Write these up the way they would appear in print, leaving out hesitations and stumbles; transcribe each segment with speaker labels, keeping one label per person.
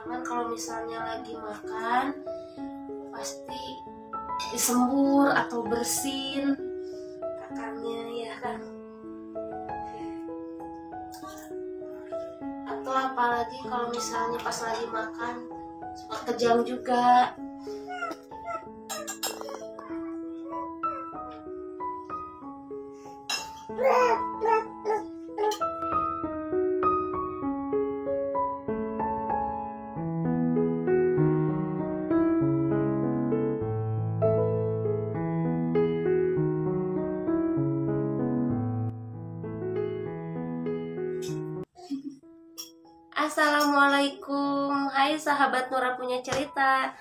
Speaker 1: teman-teman kalau misalnya lagi makan pasti disembur atau bersin kakannya ya kan, atau apalagi kalau misalnya pas lagi makan suka kejang juga. Assalamualaikum, hai sahabat Nura punya cerita.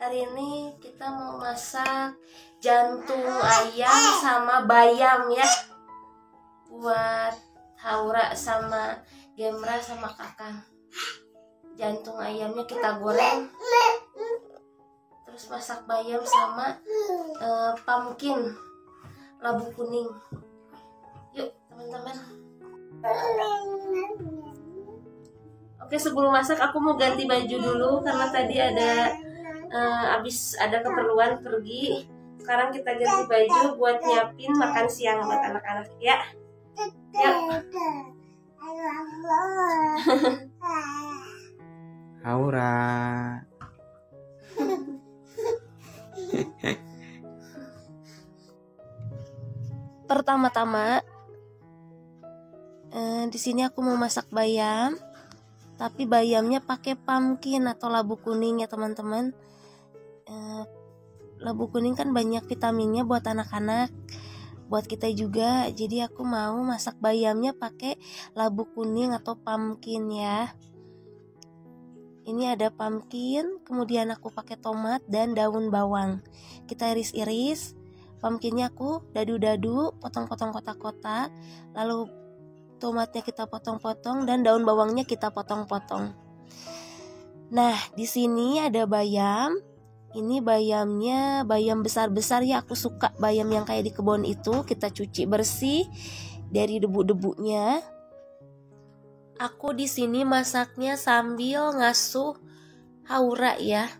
Speaker 1: Hari ini kita mau masak jantung ayam sama bayam ya, buat Haura sama Gemra sama Kakang. Jantung ayamnya kita goreng, terus masak bayam sama pumpkin labu kuning. Yuk teman-teman. Oke, sebelum masak aku mau ganti baju dulu karena tadi abis ada keperluan pergi. Sekarang kita ganti baju buat nyiapin makan siang buat anak-anak ya. Yuk.
Speaker 2: Haura.
Speaker 1: Pertama-tama di sini aku mau masak bayam, tapi bayamnya pakai pumpkin atau labu kuning ya teman-teman. Labu kuning kan banyak vitaminnya buat anak-anak, buat kita juga. Jadi aku mau masak bayamnya pakai labu kuning atau pumpkin ya. Ini ada pumpkin, kemudian aku pakai tomat dan daun bawang. Kita iris-iris. Pumpkinnya aku dadu-dadu, potong-potong kotak-kotak. Lalu tomatnya kita potong-potong dan daun bawangnya kita potong-potong. Nah, di sini ada bayam. Ini bayamnya bayam besar-besar ya, aku suka bayam yang kayak di kebun itu. Kita cuci bersih dari debu-debunya. Aku di sini masaknya sambil ngasuh Haura ya.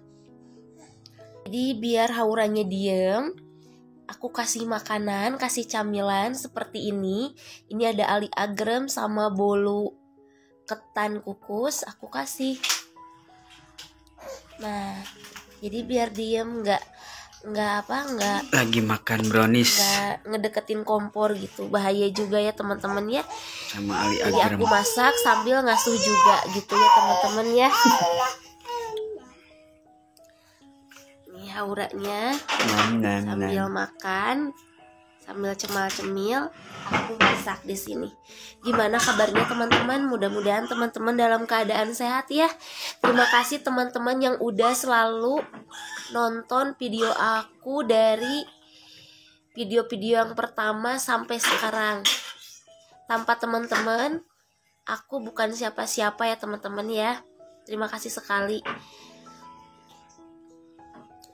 Speaker 1: Jadi biar Hauranya diem, aku kasih makanan, kasih camilan seperti ini. Ini ada ali agrem sama bolu ketan kukus, aku kasih. Nah, jadi biar diem, nggak
Speaker 2: Lagi makan brownies.
Speaker 1: nggak ngedeketin kompor gitu, bahaya juga ya teman-teman ya.
Speaker 2: Sama ali
Speaker 1: Jadi
Speaker 2: agrem.
Speaker 1: aku masak sambil ngasuh juga gitu ya teman-teman ya. Ini Hauranya sambil makan, sambil cemil-cemil, aku masak di sini. Gimana kabarnya teman-teman? Mudah-mudahan teman-teman dalam keadaan sehat ya. Terima kasih teman-teman yang udah selalu nonton video aku dari video-video yang pertama sampai sekarang. Tanpa teman-teman, aku bukan siapa-siapa ya teman-teman ya. Terima kasih sekali.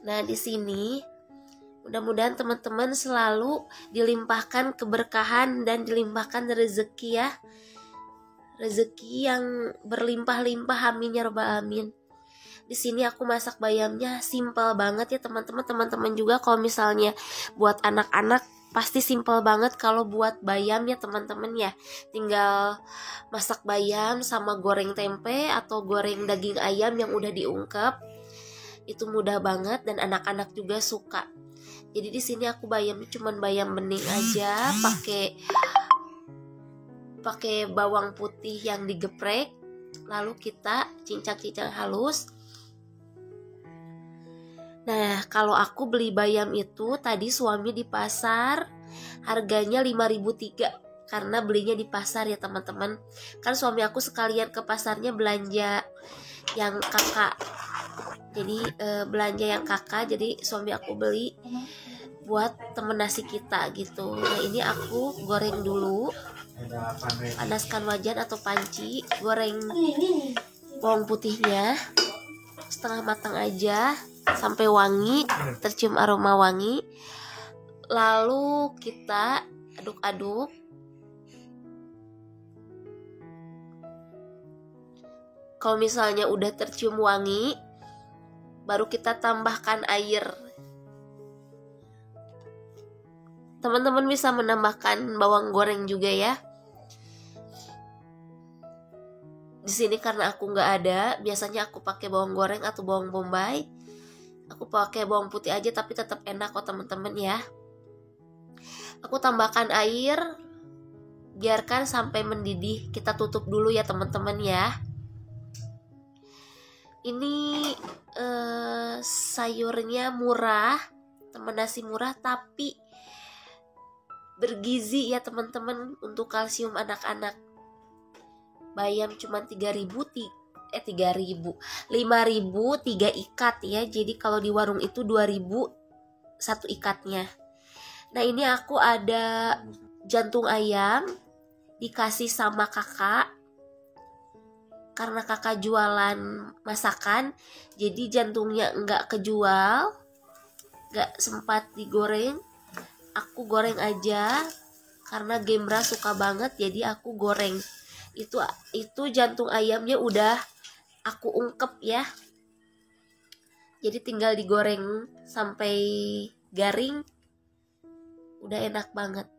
Speaker 1: Nah, di sini mudah-mudahan teman-teman selalu dilimpahkan keberkahan dan dilimpahkan rezeki ya. Rezeki yang berlimpah-limpah, amin ya rabbal alamin. Di sini aku masak bayamnya simple banget ya teman-teman. Teman-teman juga kalau misalnya buat anak-anak pasti simple banget kalau buat bayam ya teman-teman ya. Tinggal masak bayam sama goreng tempe atau goreng daging ayam yang udah diungkep. Itu mudah banget dan anak-anak juga suka. Jadi di sini aku bayamnya cuman bayam bening aja, pakai bawang putih yang digeprek, lalu kita cincang-cincang halus. Nah, kalau aku beli bayam itu tadi suami di pasar, harganya 5.003 karena belinya di pasar ya teman-teman. Kan suami aku sekalian ke pasarnya belanja yang kakak. Jadi belanja yang kakak, jadi suami aku beli buat temen nasi kita gitu. Nah, ini aku goreng dulu. Panaskan wajan atau panci, goreng bawang putihnya setengah matang aja sampai wangi, tercium aroma wangi. Lalu kita aduk-aduk. Kalau misalnya udah tercium wangi, baru kita tambahkan air. Teman-teman bisa menambahkan bawang goreng juga ya. Di sini karena aku nggak ada, biasanya aku pakai bawang goreng atau bawang bombay. Aku pakai bawang putih aja tapi tetap enak kok teman-teman ya. Aku tambahkan air, biarkan sampai mendidih. Kita tutup dulu ya teman-teman ya. Ini sayurnya murah, teman, nasi murah tapi bergizi ya teman-teman untuk kalsium anak-anak. Bayam cuma 5.000 3 ikat ya. Jadi kalau di warung itu 2.000 satu ikatnya. Nah, ini aku ada jantung ayam dikasih sama kakak. Karena kakak jualan masakan, jadi jantungnya nggak kejual, nggak sempat digoreng. Aku goreng aja karena Gemra suka banget, jadi aku goreng. Itu jantung ayamnya udah aku ungkep ya. Jadi tinggal digoreng sampai garing. Udah enak banget.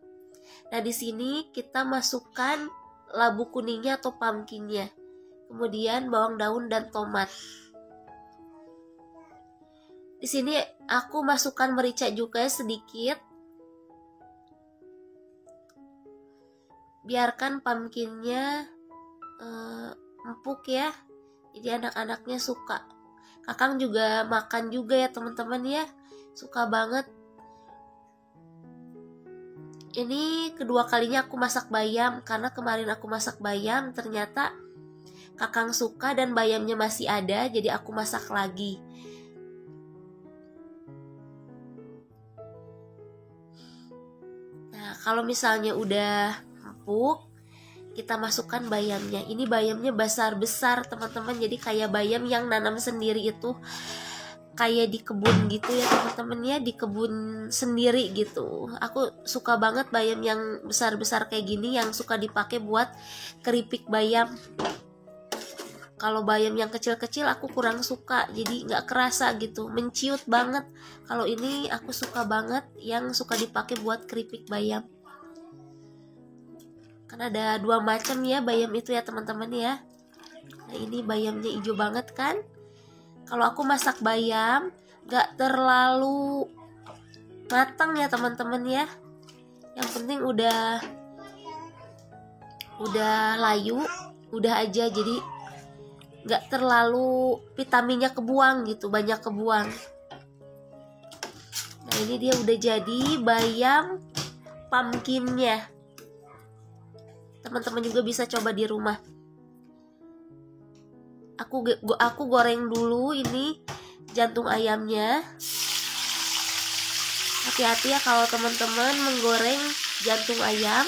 Speaker 1: Nah, di sini kita masukkan labu kuningnya atau pumpkinnya. Kemudian bawang daun dan tomat. Di sini aku masukkan merica juga sedikit. Biarkan pumpkinnya empuk ya. Jadi anak-anaknya suka. Kakang juga makan juga ya teman-teman ya. Suka banget. Ini kedua kalinya aku masak bayam, karena kemarin aku masak bayam ternyata kakang suka dan bayamnya masih ada, jadi aku masak lagi. Nah, kalau misalnya udah empuk, kita masukkan bayamnya. Ini bayamnya besar-besar teman-teman, jadi kayak bayam yang nanam sendiri itu, kayak di kebun gitu ya teman-teman ya, di kebun sendiri gitu. Aku suka banget bayam yang besar-besar kayak gini, yang suka dipakai buat keripik bayam. Kalau bayam yang kecil-kecil aku kurang suka, jadi nggak kerasa gitu, menciut banget. Kalau ini aku suka banget yang suka dipakai buat keripik bayam. Kan ada 2 macam ya bayam itu ya teman-teman ya. Nah, ini bayamnya hijau banget kan. Kalau aku masak bayam gak terlalu matang ya teman-teman ya. Yang penting udah layu, udah aja, jadi gak terlalu vitaminnya kebuang gitu, banyak kebuang. Nah, ini dia udah jadi bayam pumpkinnya. Teman-teman juga bisa coba di rumah. Aku goreng dulu ini jantung ayamnya. Hati-hati ya kalau teman-teman menggoreng jantung ayam,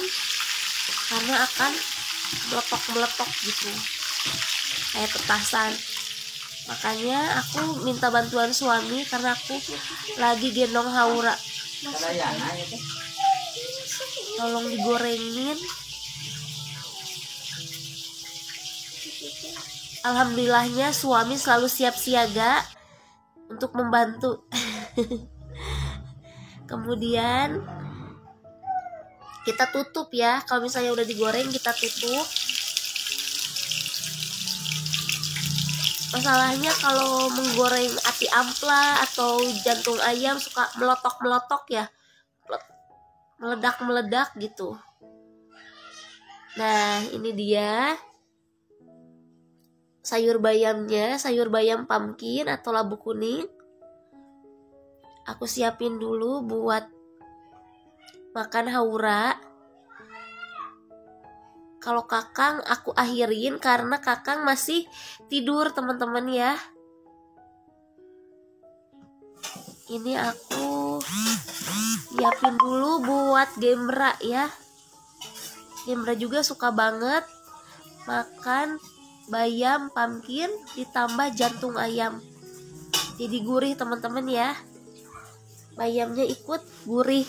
Speaker 1: karena akan meletok-meletok gitu, kayak petasan. Makanya aku minta bantuan suami karena aku lagi gendong Haura. Tolong digorengin. Alhamdulillahnya suami selalu siap siaga untuk membantu. Kemudian kita tutup ya. Kalau misalnya udah digoreng kita tutup. Masalahnya kalau menggoreng ati ampla atau jantung ayam suka melotok-melotok ya, meledak-meledak gitu. Nah, ini dia sayur bayamnya, sayur bayam pumpkin atau labu kuning. Aku siapin dulu buat makan Haura. Kalau kakang aku akhirin karena kakang masih tidur teman-teman ya. Ini aku siapin dulu buat Gemra ya. Gemra juga suka banget makan bayam pumpkin ditambah jantung ayam. Jadi gurih teman-teman ya. Bayamnya ikut gurih.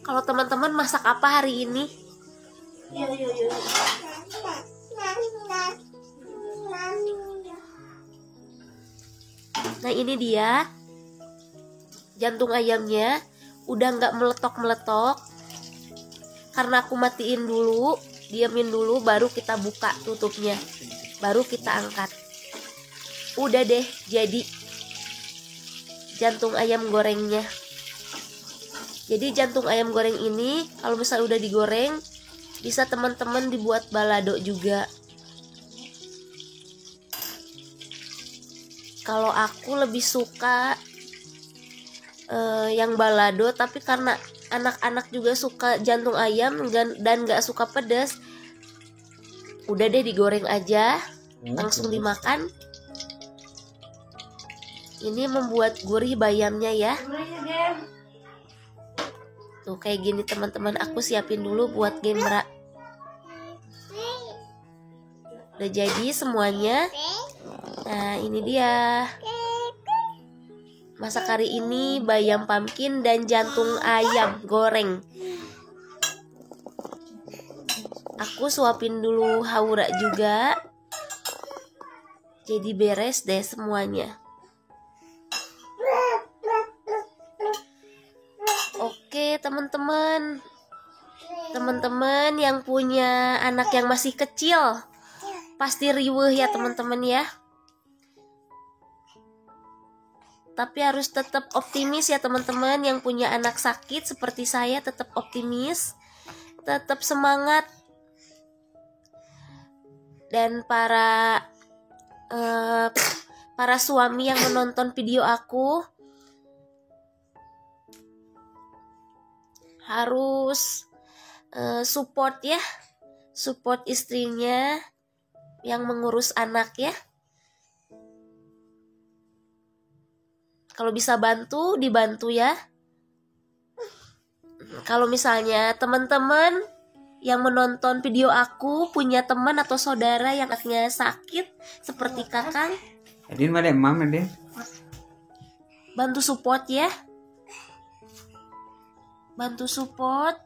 Speaker 1: Kalau teman-teman masak apa hari ini? Iya, iya, iya. Nah ini dia jantung ayamnya, udah nggak meletok-meletok. Karena aku matiin dulu, diamin dulu, baru kita buka tutupnya, baru kita angkat. Udah deh jadi jantung ayam gorengnya. Jadi jantung ayam goreng ini kalau misalnya udah digoreng, bisa teman-teman dibuat balado juga. Kalau aku lebih suka yang balado, tapi karena anak-anak juga suka jantung ayam dan gak suka pedas, udah deh digoreng aja, langsung dimakan. Ini membuat gurih bayamnya ya. Tuh kayak gini teman-teman, aku siapin dulu buat Gemra. Udah jadi semuanya. Nah ini dia masak hari ini, bayam pumpkin dan jantung ayam goreng. Aku suapin dulu Haura juga. Jadi beres deh semuanya. Oke teman-teman, teman-teman yang punya anak yang masih kecil pasti riweuh ya teman-teman ya. Tapi harus tetap optimis ya teman-teman. Yang punya anak sakit seperti saya, tetap optimis, tetap semangat. Dan para suami yang menonton video aku harus support ya, support istrinya yang mengurus anak ya. Kalau bisa bantu, dibantu ya. Kalau misalnya teman-teman yang menonton video aku punya teman atau saudara yang anaknya sakit seperti Kakang, bantu support ya. Bantu support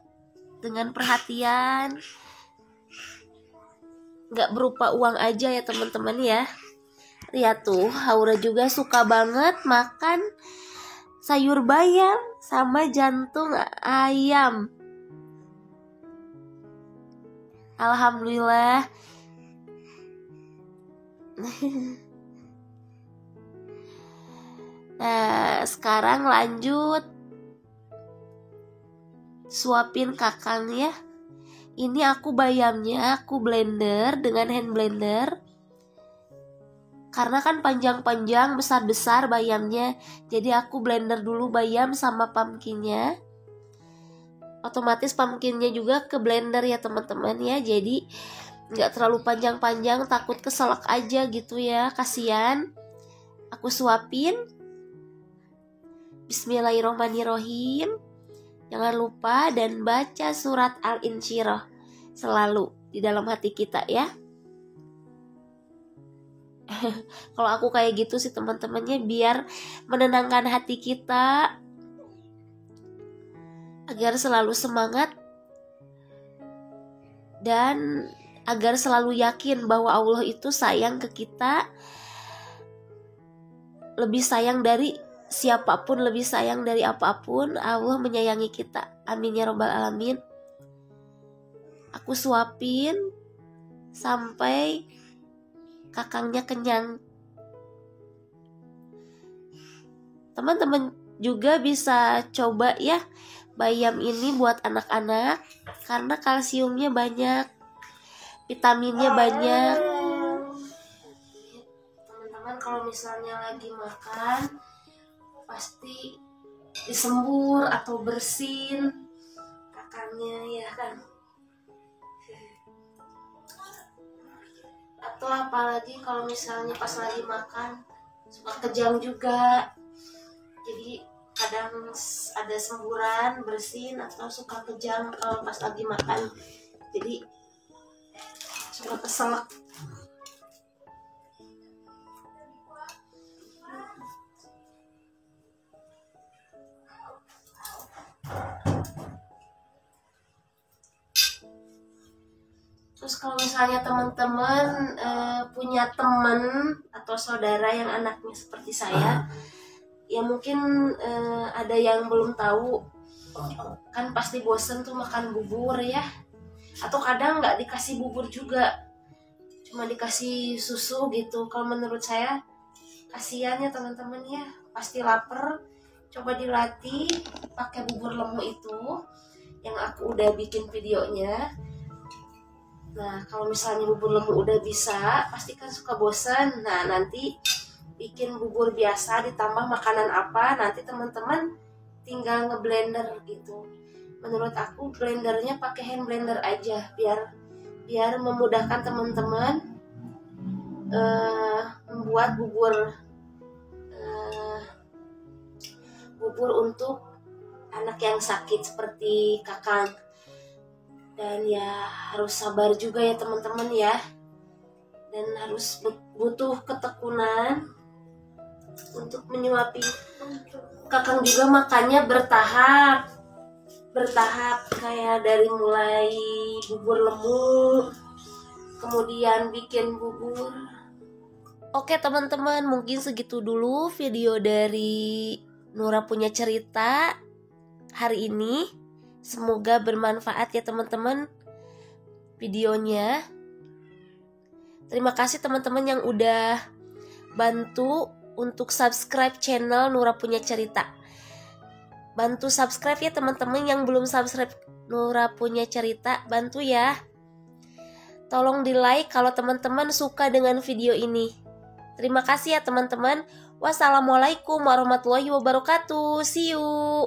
Speaker 1: dengan perhatian. Nggak berupa uang aja ya teman-teman ya. Lihat tuh, Haura juga suka banget makan sayur bayam sama jantung ayam. Alhamdulillah. Nah, sekarang lanjut suapin Kakang ya. Ini aku bayamnya aku blender dengan hand blender. Karena kan panjang-panjang, besar-besar bayamnya. Jadi aku blender dulu bayam sama pumpkinnya. Otomatis pumpkinnya juga ke blender ya teman-teman ya. Jadi gak terlalu panjang-panjang, takut keselak aja gitu ya, kasihan. Aku suapin. Bismillahirrohmanirrohim. Jangan lupa dan baca surat Al-Insyirah selalu di dalam hati kita ya. Kalau aku kayak gitu sih teman-temannya, biar menenangkan hati kita agar selalu semangat dan agar selalu yakin bahwa Allah itu sayang ke kita, lebih sayang dari siapapun, lebih sayang dari apapun. Allah menyayangi kita. Amin ya robbal alamin. Aku suapin sampai Kakangnya kenyang. Teman-teman juga bisa coba ya bayam ini buat anak-anak, karena kalsiumnya banyak, vitaminnya banyak. Teman-teman kalau misalnya lagi makan pasti disembur atau bersin Kakangnya ya kan. Atau apalagi kalau misalnya pas lagi makan suka kejang juga. Jadi kadang ada semburan, bersin, atau suka kejang kalau pas lagi makan. Jadi suka keselak. Terus kalau misalnya teman-teman punya teman atau saudara yang anaknya seperti saya, ya mungkin ada yang belum tahu, kan pasti bosen tuh makan bubur ya, atau kadang nggak dikasih bubur juga, cuma dikasih susu gitu. Kalau menurut saya kasihan ya teman-teman ya, pasti lapar. Coba dilatih pakai bubur lemu itu yang aku udah bikin videonya. Nah, kalau misalnya bubur lemu udah bisa, pasti kan suka bosan. Nah, nanti bikin bubur biasa ditambah makanan apa, nanti teman-teman tinggal ngeblender gitu. Menurut aku blendernya pakai hand blender aja, biar memudahkan teman-teman membuat bubur untuk anak yang sakit seperti Kakang. Dan ya harus sabar juga ya teman-teman ya, dan harus butuh ketekunan untuk menyuapi. Kakang juga makannya bertahap kayak dari mulai bubur lemu, kemudian bikin bubur. Oke teman-teman, mungkin segitu dulu video dari Nura Punya Cerita hari ini. Semoga bermanfaat ya teman-teman videonya. Terima kasih teman-teman yang udah bantu untuk subscribe channel Nura Punya Cerita. Bantu subscribe ya teman-teman yang belum subscribe Nura Punya Cerita, bantu ya. Tolong di like kalau teman-teman suka dengan video ini. Terima kasih ya teman-teman. Wassalamualaikum warahmatullahi wabarakatuh. See you.